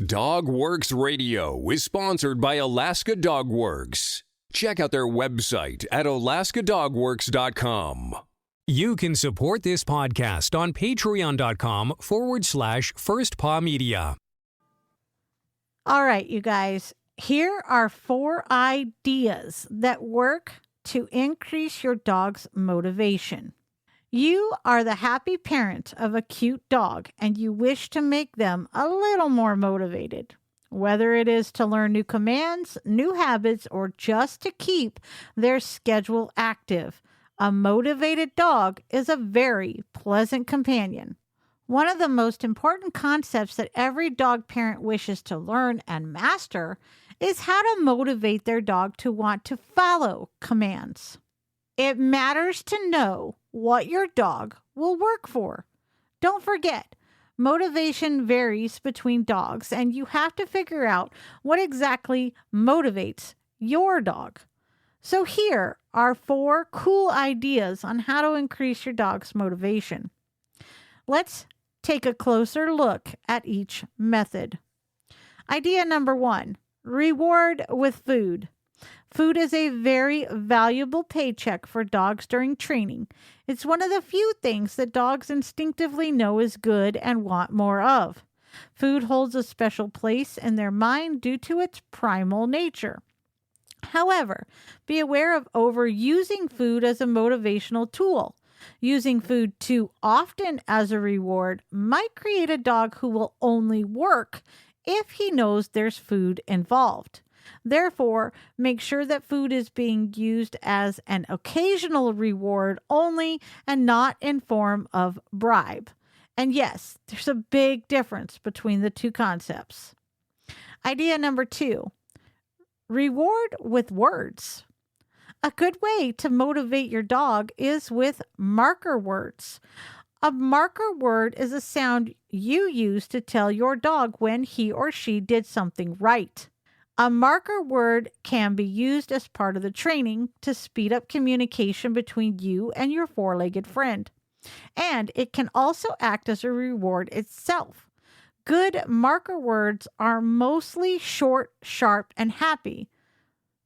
DogWorks Radio is sponsored by Alaska Dog Works. Check out their website at alaskadogworks.com. You can support this podcast on patreon.com/firstpawmedia. All right, you guys, here are 4 ideas that work to increase your dog's motivation. You are the happy parent of a cute dog and you wish to make them a little more motivated. Whether it is to learn new commands, new habits, or just to keep their schedule active, a motivated dog is a very pleasant companion. One of the most important concepts that every dog parent wishes to learn and master is how to motivate their dog to want to follow commands. It matters to know what your dog will work for. Don't forget, motivation varies between dogs, and you have to figure out what exactly motivates your dog. So here are 4 cool ideas on how to increase your dog's motivation. Let's take a closer look at each method. Idea number 1, reward with food. Food is a very valuable paycheck for dogs during training. It's one of the few things that dogs instinctively know is good and want more of. Food holds a special place in their mind due to its primal nature. However, be aware of overusing food as a motivational tool. Using food too often as a reward might create a dog who will only work if he knows there's food involved. Therefore, make sure that food is being used as an occasional reward only and not in form of bribe. And yes, there's a big difference between the two concepts. Idea number 2, reward with words. A good way to motivate your dog is with marker words. A marker word is a sound you use to tell your dog when he or she did something right. A marker word can be used as part of the training to speed up communication between you and your 4-legged friend. And it can also act as a reward itself. Good marker words are mostly short, sharp, and happy.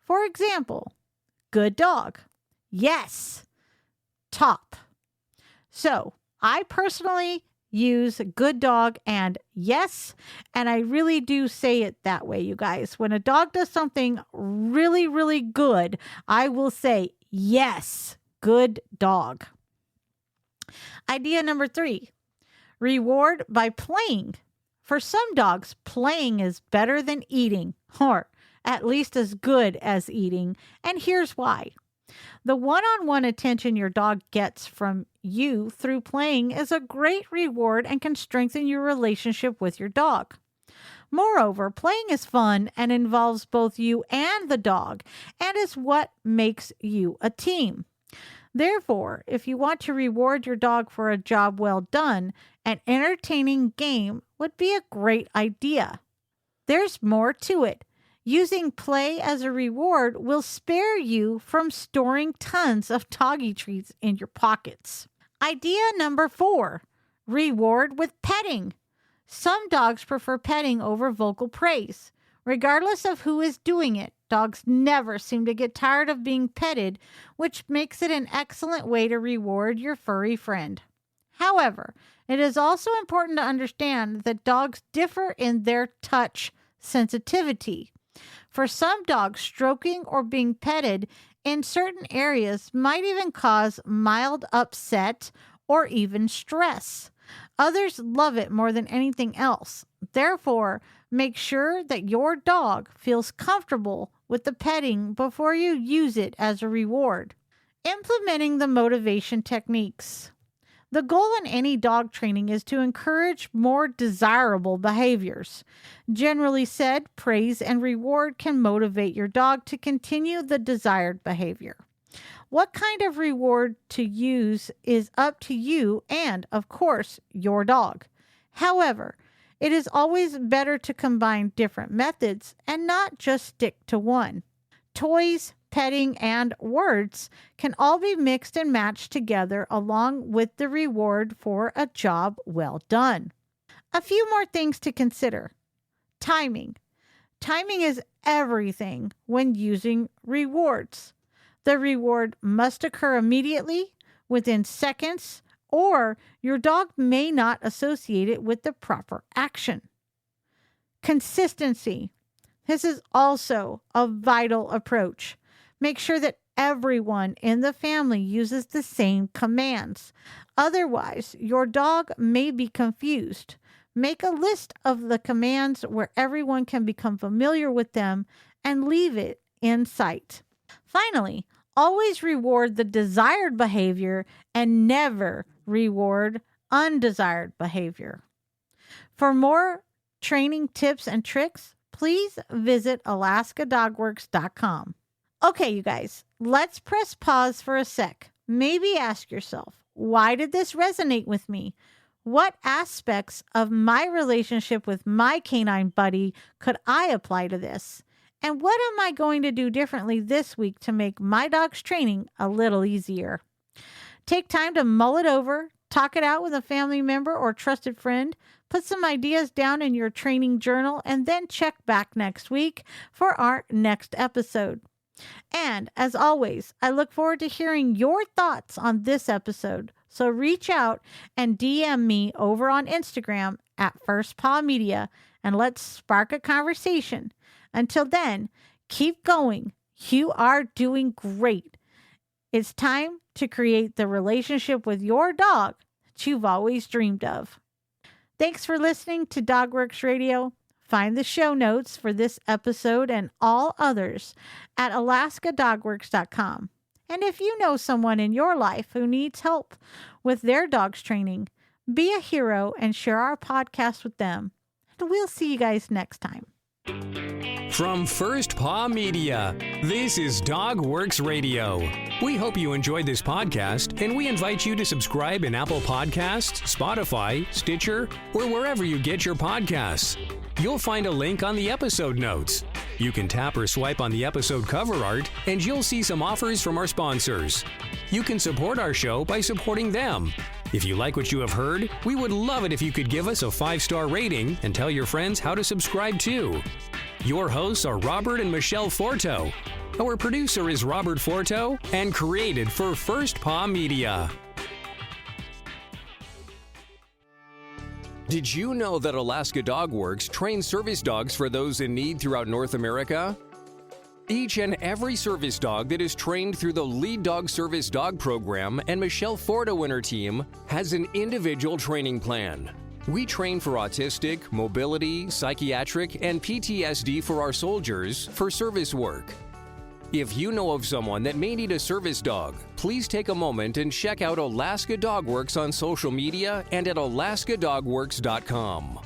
For example, good dog. Yes. Top. So, I personally use good dog and yes, and I really do say it that way, you guys. When a dog does something really, really good, I will say, yes, good dog. Idea number 3, reward by playing. For some dogs, playing is better than eating, or at least as good as eating, and here's why. The one-on-one attention your dog gets from you through playing is a great reward and can strengthen your relationship with your dog. Moreover, playing is fun and involves both you and the dog, and is what makes you a team. Therefore, if you want to reward your dog for a job well done, an entertaining game would be a great idea. There's more to it. Using play as a reward will spare you from storing tons of doggy treats in your pockets. Idea number 4, reward with petting. Some dogs prefer petting over vocal praise. Regardless of who is doing it, dogs never seem to get tired of being petted, which makes it an excellent way to reward your furry friend. However, it is also important to understand that dogs differ in their touch sensitivity. For some dogs, stroking or being petted in certain areas might even cause mild upset or even stress. Others love it more than anything else. Therefore, make sure that your dog feels comfortable with the petting before you use it as a reward. Implementing the motivation techniques. The goal in any dog training is to encourage more desirable behaviors. Generally said, praise and reward can motivate your dog to continue the desired behavior. What kind of reward to use is up to you and, of course, your dog. However, it is always better to combine different methods and not just stick to one. Toys, petting, and words can all be mixed and matched together along with the reward for a job well done. A few more things to consider. Timing. Timing is everything when using rewards. The reward must occur immediately, within seconds, or your dog may not associate it with the proper action. Consistency. This is also a vital approach. Make sure that everyone in the family uses the same commands. Otherwise, your dog may be confused. Make a list of the commands where everyone can become familiar with them and leave it in sight. Finally, always reward the desired behavior and never reward undesired behavior. For more training tips and tricks, please visit alaskadogworks.com. Okay, you guys, let's press pause for a sec. Maybe ask yourself, why did this resonate with me? What aspects of my relationship with my canine buddy could I apply to this? And what am I going to do differently this week to make my dog's training a little easier? Take time to mull it over, talk it out with a family member or trusted friend, put some ideas down in your training journal, and then check back next week for our next episode. And as always, I look forward to hearing your thoughts on this episode. So reach out and DM me over on Instagram at First Paw Media and let's spark a conversation. Until then, keep going. You are doing great. It's time to create the relationship with your dog that you've always dreamed of. Thanks for listening to DogWorks Radio. Find the show notes for this episode and all others at alaskadogworks.com. And if you know someone in your life who needs help with their dog's training, be a hero and share our podcast with them. And we'll see you guys next time. From First Paw Media, this is DogWorks Radio. We hope you enjoyed this podcast, and we invite you to subscribe in Apple Podcasts, Spotify, Stitcher, or wherever you get your podcasts. You'll find a link on the episode notes. You can tap or swipe on the episode cover art, and you'll see some offers from our sponsors. You can support our show by supporting them. If you like what you have heard, we would love it if you could give us a 5-star rating and tell your friends how to subscribe too. Your hosts are Robert and Michelle Forto. Our producer is Robert Forto and created for First Paw Media. Did you know that Alaska Dogworks trains service dogs for those in need throughout North America? Each and every service dog that is trained through the Lead Dog Service Dog Program and Michelle Forto and her team has an individual training plan. We train for autistic, mobility, psychiatric, and PTSD for our soldiers for service work. If you know of someone that may need a service dog, please take a moment and check out Alaska Dogworks on social media and at alaskadogworks.com.